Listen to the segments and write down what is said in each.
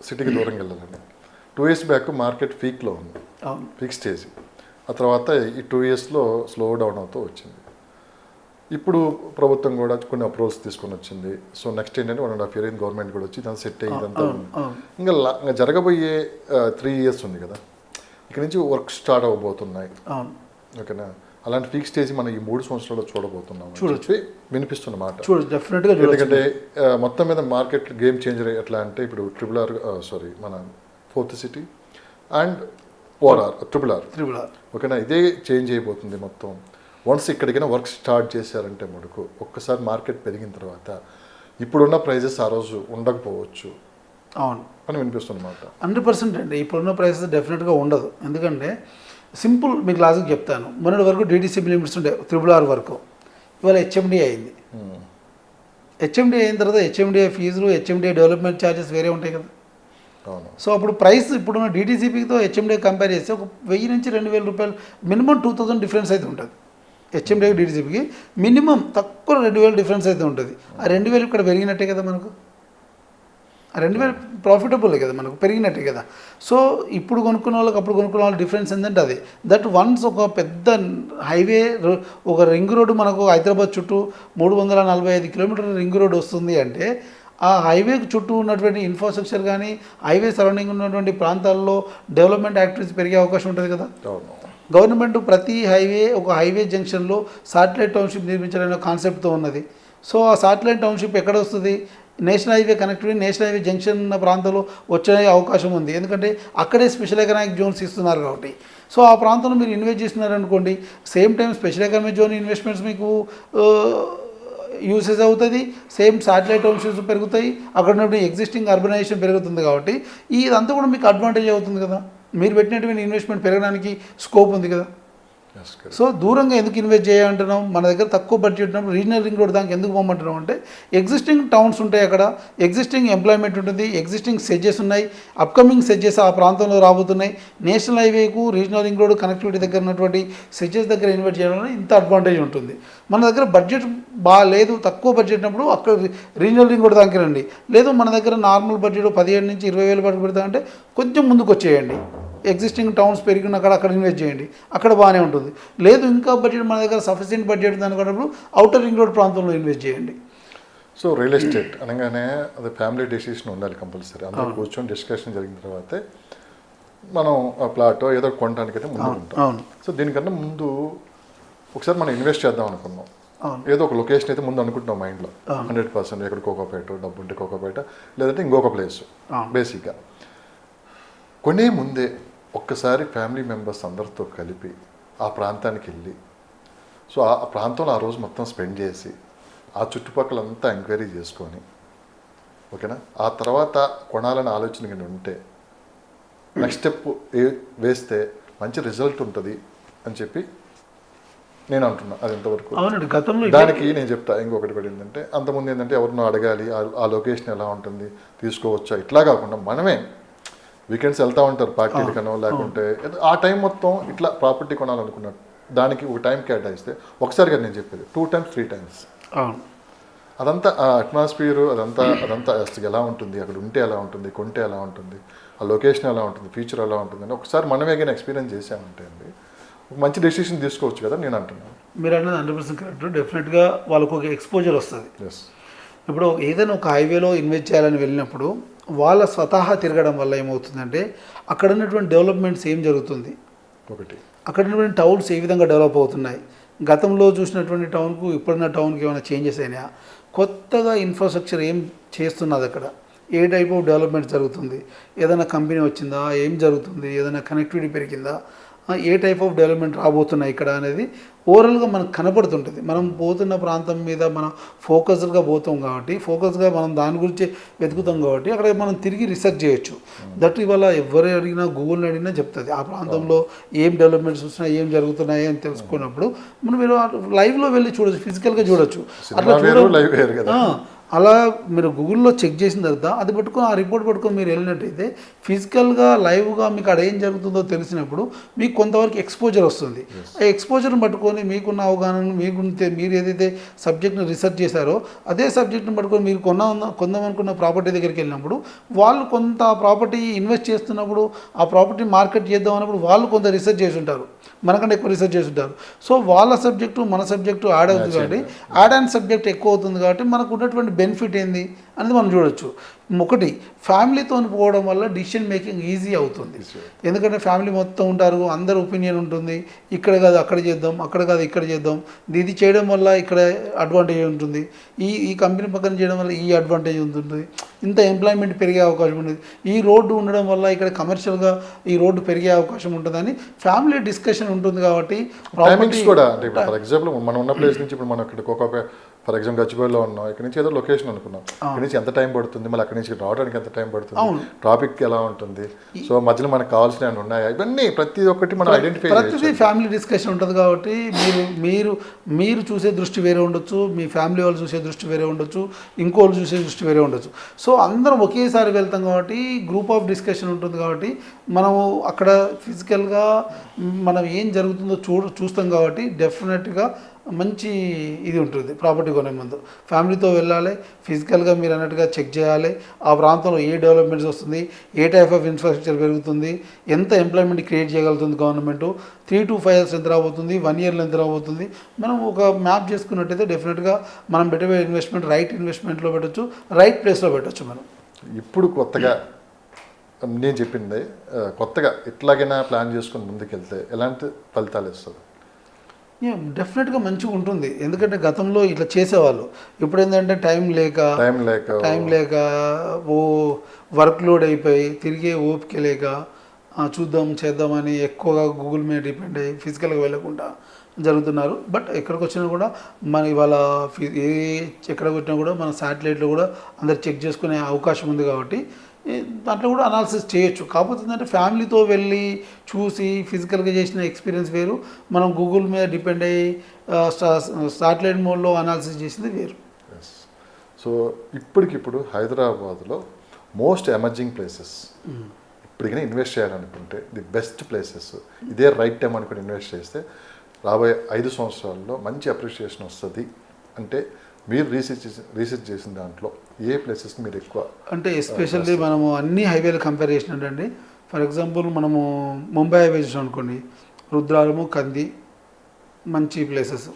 సిటీకి దూరంగా వెళ్ళాలని. 2 years బ్యాక్ మార్కెట్ పీక్లో ఉంది, పీక్ స్టేజ్. ఆ తర్వాత ఈ 2 yearsలో స్లో డౌన్ అవుతూ వచ్చింది. ఇప్పుడు ప్రభుత్వం కూడా కొన్ని అప్రూవల్స్ తీసుకొని వచ్చింది. సో నెక్స్ట్ ఏంటంటే 1.5 year గవర్నమెంట్ కూడా వచ్చి దాన్ని సెట్ అయ్యి ఇదంతా ఉంది. ఇంకా జరగబోయే 3 years ఉంది కదా, ఇక్కడ నుంచి వర్క్ స్టార్ట్ అవ్వబోతున్నాయి. ఓకేనా, అలాంటి పీక్ స్టేజ్ మనం ఈ 3 సంవత్సరాల్లో చూడబోతున్నాం చూడొచ్చు వినిపిస్తున్న మాట. డెఫినెట్గా ఎందుకంటే మొత్తం మీద మార్కెట్ గేమ్ చేంజర్ ఎట్లా అంటే ఇప్పుడు మన 4th city and triple R. ఓకేనా, ఇదే చేంజ్ అయిపోతుంది మొత్తం. వన్స్ ఇక్కడికైనా వర్క్ స్టార్ట్ చేశారంటే మటుకు ఒక్కసారి మార్కెట్ పెరిగిన తర్వాత ఇప్పుడున్న ప్రైజెస్ ఆ రోజు ఉండకపోవచ్చు. అవును అని వినిపిస్తున్నమాట. 100% అండి. ఇప్పుడున్న ప్రైసెస్ డెఫినెట్గా ఉండదు. ఎందుకంటే సింపుల్ మీకు లాజిక్ చెప్తాను. మొన్నటి వరకు DTCP లిమిట్స్ ఉండే RRR వరకు, ఇవాళ HMDA అయింది. HMDA అయిన తర్వాత HMDA ఫీజులు, HMDA డెవలప్మెంట్ ఛార్జెస్ వేరే ఉంటాయి కదా. సో అప్పుడు ప్రైస్ ఇప్పుడున్న DTCPతో HMDA కంపేర్ చేస్తే ఒక 1000 నుంచి 2000 రూపాయలు మినిమం 2000 డిఫరెన్స్ అయితే ఉంటుంది. HMDA DTCPకి మినిమం తక్కువ 2000 డిఫరెన్స్ అయితే ఉంటుంది. ఆ 2000 ఇక్కడ పెరిగినట్టే కదా మనకు, ఆ 2000 ప్రాఫిటబుల్ కదా మనకు, పెరిగినట్టే కదా. సో ఇప్పుడు కొనుక్కున్న వాళ్ళకి అప్పుడు కొనుక్కున్న వాళ్ళ డిఫరెన్స్ ఏంటంటే అది దట్ వన్స్ ఒక పెద్ద హైవే, ఒక రింగ్ రోడ్డు మనకు హైదరాబాద్ చుట్టూ 345 కిలోమీటర్ల రింగ్ రోడ్ వస్తుంది అంటే ఆ హైవే చుట్టూ ఉన్నటువంటి ఇన్ఫ్రాస్ట్రక్చర్ కానీ హైవే సరౌండింగ్ ఉన్నటువంటి ప్రాంతాల్లో డెవలప్మెంట్ యాక్టివిటీస్ పెరిగే అవకాశం ఉంటుంది కదా. గవర్నమెంట్ ప్రతి ఒక హైవే జంక్షన్లో శాటిలైట్ టౌన్షిప్ నిర్మించాలనే కాన్సెప్ట్తో ఉన్నది. సో ఆ శాటిలైట్ టౌన్షిప్ ఎక్కడ వస్తుంది? National highway connectivity, national highway junction ఉన్న ప్రాంతంలో వచ్చే అవకాశం ఉంది. ఎందుకంటే అక్కడే స్పెషల్ ఎకనామిక్ జోన్స్ ఇస్తున్నారు కాబట్టి. సో ఆ ప్రాంతంలో మీరు ఇన్వెస్ట్ చేస్తున్నారనుకోండి, same time special economic zone investments మీకు యూసేజ్ అవుతుంది, సేమ్ శాటిలైట్ టౌన్షిప్స్ పెరుగుతాయి, అక్కడ ఉన్నటువంటి ఎగ్జిస్టింగ్ అర్బనైజేషన్ పెరుగుతుంది. కాబట్టి ఇదంతా కూడా మీకు అడ్వాంటేజ్ అవుతుంది కదా. మీరు పెట్టినటువంటి ఇన్వెస్ట్మెంట్ పెరగడానికి స్కోప్ ఉంది కదా. సో దూరంగా ఎందుకు ఇన్వెస్ట్ చేయాలంటున్నాం? మన దగ్గర తక్కువ బడ్జెట్ ఉన్నప్పుడు రీజనల్ రింగ్ రోడ్ దానికి ఎందుకు పోమంటున్నాం అంటే ఎగ్జిస్టింగ్ టౌన్స్ ఉంటాయి, అక్కడ ఎగ్జిస్టింగ్ ఎంప్లాయ్మెంట్ ఉంటుంది, ఎగ్జిస్టింగ్ సెడ్జెస్ ఉన్నాయి, అప్కమింగ్ సెడ్జెస్ ఆ ప్రాంతంలో రాబోతున్నాయి. నేషనల్ హైవేకు రీజనల్ రింగ్ రోడ్ కనెక్టివిటీ దగ్గర ఉన్నటువంటి సెడ్జెస్ దగ్గర ఇన్వెస్ట్ చేయడం వల్ల ఇంత అడ్వాంటేజ్ ఉంటుంది. మన దగ్గర బడ్జెట్ లేదు, తక్కువ బడ్జెట్ ఉన్నప్పుడు అక్కడ రీజనల్ రింగ్ రోడ్ దానికి రండి. లేదు మన దగ్గర నార్మల్ బడ్జెట్ 17 నుంచి 20,000 వరకు పెడతామంటే కొంచెం ముందుకు వచ్చేయండి, ఎగ్జిస్టింగ్ టౌన్స్ పెరిగిన అక్కడ ఇన్వెస్ట్ చేయండి, అక్కడ బాగానే ఉంటుంది. లేదు ఇంకా బడ్జెట్ మన దగ్గర సఫిషియెంట్ బడ్జెట్ అనుకున్నప్పుడు అవుటర్ రింగ్ రోడ్ ప్రాంతంలో ఇన్వెస్ట్ చేయండి. సో రియల్ ఎస్టేట్ అనగానే అది ఫ్యామిలీ డెసిషన్ ఉండాలి కంపల్సరీ. అందరూ కూర్చొని డిస్కషన్ జరిగిన తర్వాతే మనం ఆ ప్లాటో ఏదో కొనడానికి అయితే ముందు ఉంటాం. సో దీనికన్నా ముందు ఒకసారి మనం ఇన్వెస్ట్ చేద్దాం అనుకున్నాం, ఏదో ఒక లొకేషన్ అయితే ముందు అనుకుంటున్నాం మైండ్లో 100%. ఎక్కడ కోకోపేట, డబ్బు ఉంటే కోకోపేట, లేదంటే ఇంకొక ప్లేస్. బేసిక్గా కొనే ముందే ఒక్కసారి ఫ్యామిలీ మెంబర్స్ అందరితో కలిపి ఆ ప్రాంతానికి వెళ్ళి, సో ఆ ప్రాంతంలో ఆ రోజు మొత్తం స్పెండ్ చేసి ఆ చుట్టుపక్కలంతా ఎంక్వైరీ చేసుకొని, ఓకేనా, ఆ తర్వాత కొనాలని ఆలోచన కింద ఉంటే నెక్స్ట్ స్టెప్ వేస్తే మంచి రిజల్ట్ ఉంటుంది అని చెప్పి నేను అంటున్నా. అది ఎంతవరకు దానికి నేను చెప్తా. ఇంకొకటి పడి ఏంటంటే అంతకుముందు ఏంటంటే ఎవరినో అడగాలి, ఆ లొకేషన్ ఎలా ఉంటుంది, తీసుకోవచ్చా, ఇట్లా కాకుండా మనమే వీకెండ్స్ వెళ్తూ ఉంటారు పార్టీలకనో, లేకుంటే ఆ టైం మొత్తం ఇట్లా ప్రాపర్టీ కొనాలనుకున్నాడు, దానికి ఒక టైం కేటాయిస్తే ఒకసారి కదా నేను చెప్పేది 2 times 3 times అదంతా ఆ అట్మాస్ఫియర్ అదంతా ఎలా ఉంటుంది, అక్కడ ఉంటే ఎలా ఉంటుంది, కొంటే ఎలా ఉంటుంది, ఆ లొకేషన్ ఎలా ఉంటుంది, ఫ్యూచర్ ఎలా ఉంటుంది అని ఒకసారి మనమే కానీ ఎక్స్పీరియన్స్ చేసామంటే అండి ఒక మంచి డెసిషన్ తీసుకోవచ్చు కదా నేను అంటున్నాను. మీరు అన్నది 100% కరెక్ట్. డెఫినెట్గా వాళ్ళకు ఒక ఎక్స్పోజర్ వస్తుంది. ఇప్పుడు ఏదైనా ఒక హైవేలో ఇన్వెస్ట్ చేయాలని వెళ్ళినప్పుడు వాళ్ళ స్వతహా తిరగడం వల్ల ఏమవుతుందంటే అక్కడ ఉన్నటువంటి డెవలప్మెంట్స్ ఏం జరుగుతుంది, ఒకటి అక్కడ ఉన్నటువంటి టౌన్స్ ఏ విధంగా డెవలప్ అవుతున్నాయి, గతంలో చూసినటువంటి టౌన్కు ఇప్పుడున్న టౌన్కి ఏమైనా చేంజెస్ అయినాయా, కొత్తగా ఇన్ఫ్రాస్ట్రక్చర్ ఏం చేస్తున్నది, అక్కడ ఏ టైప్ ఆఫ్ డెవలప్మెంట్ జరుగుతుంది, ఏదైనా కంపెనీ వచ్చిందా, ఏం జరుగుతుంది, ఏదైనా కనెక్టివిటీ పెరిగిందా, ఏ టైప్ ఆఫ్ డెవలప్మెంట్ రాబోతున్నాయి ఇక్కడ అనేది ఓవరాల్గా మనకు కనపడుతుంటుంది. మనం పోతున్న ప్రాంతం మీద మనం ఫోకస్డ్గా పోతాం కాబట్టి, ఫోకస్గా మనం దాని గురించి వెతుకుతాం కాబట్టి అక్కడ మనం తిరిగి రీసెర్చ్ చేయొచ్చు. దట్ ఇవాళ ఎవరు అడిగినా గూగుల్ని అడిగినా చెప్తుంది ఆ ప్రాంతంలో ఏం డెవలప్మెంట్స్ వస్తున్నాయి, ఏం జరుగుతున్నాయి అని తెలుసుకున్నప్పుడు మనం మీరు లైవ్లో వెళ్ళి చూడొచ్చు, ఫిజికల్గా చూడొచ్చు. అట్లా అలా మీరు గూగుల్లో చెక్ చేసిన తర్వాత అది పట్టుకొని ఆ రిపోర్ట్ పట్టుకొని మీరు వెళ్ళినట్టయితే ఫిజికల్గా లైవ్గా మీకు అక్కడ ఏం జరుగుతుందో తెలిసినప్పుడు మీకు కొంతవరకు ఎక్స్పోజర్ వస్తుంది. ఆ ఎక్స్పోజర్ని పట్టుకొని మీకున్న అవగాహనను మీరు ఏదైతే సబ్జెక్ట్ని రీసెర్చ్ చేశారో అదే సబ్జెక్ట్ని పట్టుకొని మీరు కొందామనుకున్న ప్రాపర్టీ దగ్గరికి వెళ్ళినప్పుడు వాళ్ళు కొంత ప్రాపర్టీ ఇన్వెస్ట్ చేస్తున్నప్పుడు ఆ ప్రాపర్టీ మార్కెట్ చేద్దాం అన్నప్పుడు వాళ్ళు కొంత రీసెర్చ్ చేసి ఉంటారు, మనకంటే ఎక్కువ రీసెర్చ్ చేసి ఉంటారు. సో వాళ్ళ సబ్జెక్టు మన సబ్జెక్టు యాడ్ అవుతుంది కాబట్టి యాడ్ అండ్ సబ్జెక్ట్ ఎక్కువ అవుతుంది కాబట్టి మనకు ఉన్నటువంటి బెనిఫిట్ ఏంది అనేది మనం చూడొచ్చు. ఒకటి ఫ్యామిలీతో పోవడం వల్ల డిసిషన్ మేకింగ్ ఈజీ అవుతుంది. ఎందుకంటే ఫ్యామిలీ మొత్తం ఉంటారు, అందరు ఒపీనియన్ ఉంటుంది, ఇక్కడ కాదు అక్కడ చేద్దాం, అక్కడ కాదు ఇక్కడ చేద్దాం, ఇది చేయడం వల్ల ఇక్కడ అడ్వాంటేజ్ ఉంటుంది, ఈ కంపెనీ పక్కన చేయడం వల్ల ఈ అడ్వాంటేజ్ ఉంటుంది, ఇంత ఎంప్లాయ్మెంట్ పెరిగే అవకాశం ఉంటుంది, ఈ రోడ్డు ఉండడం వల్ల ఇక్కడ కమర్షియల్గా ఈ రోడ్డు పెరిగే అవకాశం ఉంటుందని ఫ్యామిలీ డిస్కషన్ ఉంటుంది. కాబట్టి టైమింగ్స్ కూడా అంటే ఫర్ ఎగ్జాంపుల్ మనం ఉన్న ప్లేస్ నుంచి ఇప్పుడు మనం ఇక్కడ ఫర్ ఎగ్జాంపుల్ గచ్చిబౌలిలో ఉన్నాం, ఇక్కడ నుంచి ఏదో లొకేషన్ అనుకున్నాం, ఇక్కడ నుంచి ఎంత టైం పడుతుంది, మళ్ళీ అక్కడి నుంచి రావడానికి ఎంత టైం పడుతుంది, ట్రాఫిక్ ఎలా ఉంటుంది, సో మధ్యలో మనకు కావాల్సిన ఉన్నాయా, ఇవన్నీ ప్రతి ఒక్కటి మనం ఐడెంటిఫై ప్రతిదీ ఫ్యామిలీ డిస్కషన్ ఉంటుంది. కాబట్టి మీరు చూసే దృష్టి వేరే ఉండొచ్చు, మీ ఫ్యామిలీ వాళ్ళు చూసే దృష్టి వేరే ఉండొచ్చు, ఇంకోళ్ళు చూసే దృష్టి వేరే ఉండొచ్చు. సో అందరం ఒకేసారి వెళ్తాం కాబట్టి గ్రూప్ ఆఫ్ డిస్కషన్ ఉంటుంది. కాబట్టి మనము అక్కడ ఫిజికల్గా మనం ఏం జరుగుతుందో చూస్తాం. కాబట్టి డెఫినెట్గా మంచి ఇది ఉంటుంది. ప్రాపర్టీ కొనే ముందు ఫ్యామిలీతో వెళ్ళాలి, ఫిజికల్గా మీరు అన్నట్టుగా చెక్ చేయాలి, ఆ ప్రాంతంలో ఏ డెవలప్మెంట్స్ వస్తుంది, ఏ టైప్ ఆఫ్ ఇన్ఫ్రాస్ట్రక్చర్ పెరుగుతుంది, ఎంత ఎంప్లాయ్మెంట్ క్రియేట్ చేయగలుగుతుంది గవర్నమెంట్, 3 to 5 years ఎంత రాబోతుంది, 1 yearలో ఎంత రాబోతుంది, మనం ఒక మ్యాప్ చేసుకున్నట్టయితే డెఫినెట్గా మనం పెట్టే ఇన్వెస్ట్మెంట్ రైట్ ఇన్వెస్ట్మెంట్లో పెట్టచ్చు, రైట్ ప్లేస్లో పెట్టచ్చు. మనం ఇప్పుడు కొత్తగా నేను చెప్పింది కొత్తగా ఎట్లాగైనా ప్లాన్ చేసుకుని ముందుకెళ్తే ఎలాంటి ఫలితాలు ఇస్తుంది? డెఫినెట్గా మంచిగా ఉంటుంది. ఎందుకంటే గతంలో ఇట్లా చేసేవాళ్ళు, ఇప్పుడు ఏంటంటే టైం లేక ఓ వర్క్ లోడ్ అయిపోయి తిరిగే ఓపిక లేక చేద్దామని ఎక్కువగా గూగుల్ మీద డిపెండ్ అయ్యి ఫిజికల్గా వెళ్ళకుండా జరుగుతున్నారు. బట్ ఎక్కడికి వచ్చినా కూడా మన ఇవాళ ఎక్కడికి వచ్చినా కూడా మన శాటిలైట్లో కూడా అందరు చెక్ చేసుకునే అవకాశం ఉంది. కాబట్టి దాంట్లో కూడా అనాలిసిస్ చేయొచ్చు. కాకపోతే ఏంటంటే ఫ్యామిలీతో వెళ్ళి చూసి ఫిజికల్గా చేసిన ఎక్స్పీరియన్స్ వేరు, మనం గూగుల్ మీద డిపెండ్ అయ్యి శాటిలైట్ మోడ్లో అనాలిసిస్ చేసింది వేరు. సో ఇప్పటికిప్పుడు హైదరాబాద్లో మోస్ట్ ఎమర్జింగ్ ప్లేసెస్ ఇప్పటికైనా ఇన్వెస్ట్ చేయాలనుకుంటే ది బెస్ట్ ప్లేసెస్ ఇదే రైట్ టైం అనుకుని ఇన్వెస్ట్ చేస్తే రాబోయే 5 సంవత్సరాల్లో మంచి అప్రిషియేషన్ వస్తుంది అంటే మీరు రీసెర్చ్ చేసిన దాంట్లో ఏ ప్లేసెస్కి మీరు ఎక్కువ అంటే ఎస్పెషల్లీ మనము అన్ని హైవేలు కంపేర్ చేసినట్టండి. ఫర్ ఎగ్జాంపుల్ మనము ముంబై హైవే చూసాం అనుకోండి, రుద్రారము, కంది మంచి ప్లేసెస్,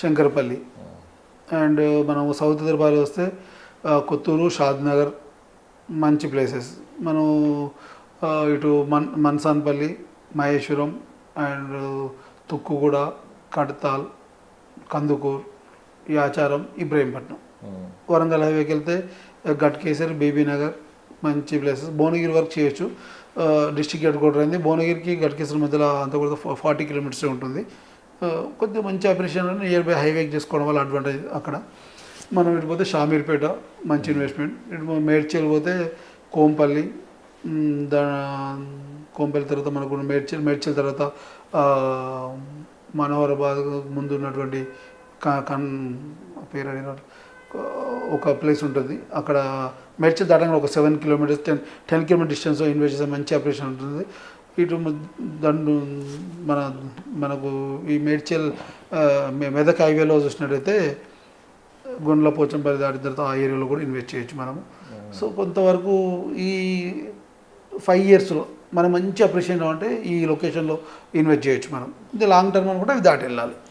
శంకరపల్లి, అండ్ మనము సౌత్ హైదరాబాద్ వస్తే కొత్తూరు, షాద్నగర్ మంచి ప్లేసెస్. మనం ఇటు మన్సాన్పల్లి, మహేశ్వరం అండ్ తుక్కుగూడ, కడతాల్, కందుకూర్, యాచారం, ఇబ్రహీంపట్నం. వరంగల్ హైవేకి వెళ్తే గట్కేసర్, బీబీనగర్ మంచి ప్లేసెస్. భువనగిరి వరకు చేయొచ్చు, డిస్ట్రిక్ట్ హెడ్ క్వార్టర్ అయింది. భువనగిరికి గట్కేసర్ మధ్యలో అంతా కూడా 40 kilometers ఉంటుంది. కొద్దిగా మంచి అప్రిషియేషన్ నియర్ బై హైవేకి చేసుకోవడం వల్ల అడ్వాంటేజ్ అక్కడ. మనం ఇటు పోతే షామీర్పేట మంచి ఇన్వెస్ట్మెంట్, ఇటు మేడ్చల్ పోతే కోంపల్లి, కోంపల్లి తర్వాత మనకు మేడ్చల్ తర్వాత మనోహరాబాద్ ముందు ఉన్నటువంటి పేరు అడిగినారు ఒక ప్లేస్ ఉంటుంది. అక్కడ మేడ్చల్ దాటంగా ఒక 7 kilometers 10 kilometers డిస్టెన్స్ ఇన్వెస్ట్ చేసే మంచి ఆపరేషన్ ఉంటుంది. ఇటు మనకు ఈ మేడ్చల్ మెదక్ హైవేలో చూసినట్టయితే గుండ్ల పోచంపల్లి దాటిన తర్వాత ఆ ఏరియాలో కూడా ఇన్వెస్ట్ చేయొచ్చు మనము. సో కొంతవరకు ఈ 5 yearsలో మనం మంచి అప్రిషియేషన్ అంటే ఈ లొకేషన్లో ఇన్వెస్ట్ చేయొచ్చు మనం. ఇది లాంగ్ టర్మ్ అనుకుంటే అవి దాటి వెళ్ళాలి.